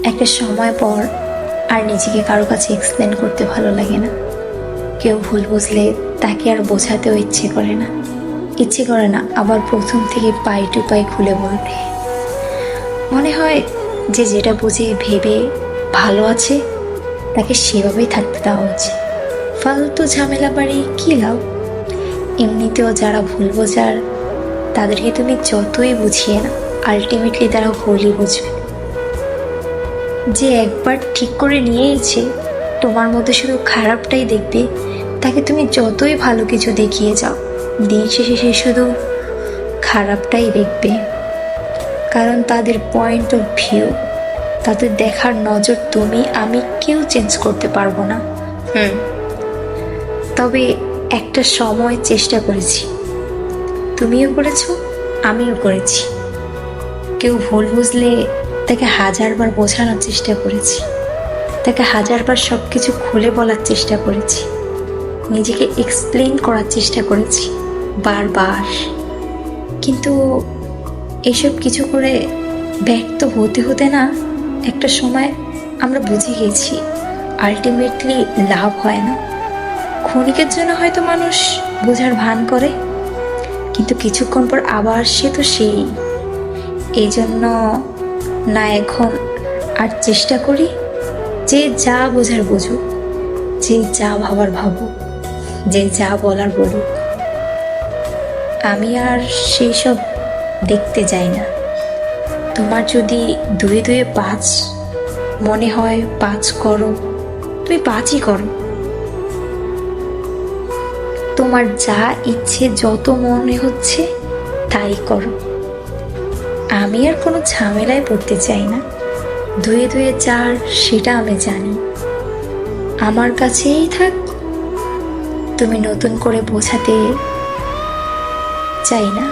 একটা সময় পর আর নিজেকে কারো কাছে এক্সপ্লেন করতে ভালো লাগে না। কেউ ভুল বুঝলে তাকে আর বোঝাতেও ইচ্ছে করে না আবার প্রথম থেকে পাই টু পাই খুলে বলতে। মনে হয় যে যেটা বুঝে ভেবে ভালো আছে তাকে সেভাবেই থাকতে দেওয়া উচিত। ফালতু ঝামেলা বাড়ি কী লাভ? এমনিতেও যারা ভুল বোঝার তাদেরকে তুমি যতই বুঝিয়ে না, আলটিমেটলি তারা ভুলই বুঝবে। যে একবার ঠিক করে নিয়েছে তোমার মধ্যে শুধু খারাপটাই দেখবে, তাকে তুমি যতই ভালো কিছু দেখিয়ে যাও, দিন শেষে সে শুধু খারাপটাই দেখবে। কারণ তাদের পয়েন্ট অফ ভিউ, তাদের দেখার নজর তুমি আমি কেউ চেঞ্জ করতে পারবো না। তবে একটা সময় চেষ্টা করেছি, তুমিও করেছো, আমিও করেছি। কেউ ভুল বুঝলে তাকে হাজারবার বোঝানোর চেষ্টা করেছি, তাকে হাজারবার সব কিছু খুলে বলার চেষ্টা করেছি, নিজেকে এক্সপ্লেন করার চেষ্টা করেছি বারবার। কিন্তু এসব কিছু করে ব্যর্থ হতে হতে না একটা সময় আমরা বুঝে গেছি আলটিমেটলি লাভ হয় না। ক্ষণিকের জন্য হয়তো মানুষ বোঝার ভান করে, কিন্তু কিছুক্ষণ পর আবার সে তো সেই। এই জন্য না এখন আর চেষ্টা করি যে যা বোঝার বুঝুক, যে যা ভাবার ভাবুক, যে যা বলার বলুক। আমি আর সেই সব দেখতে যাই না। তোমার যদি দুয়ে দুয়ে 5 মনে হয় 5 করো, তুমি 5ই করো। তোমার যা ইচ্ছে যত মনে হচ্ছে তাই করো। আমি আর কোনো ঝামেলায় পড়তে চাই না। দুয়ে দুয়ে 4 সেটা আমি জানি। আমার কাছেই থাক, তুমি নতুন করে বোঝাতে চাই না।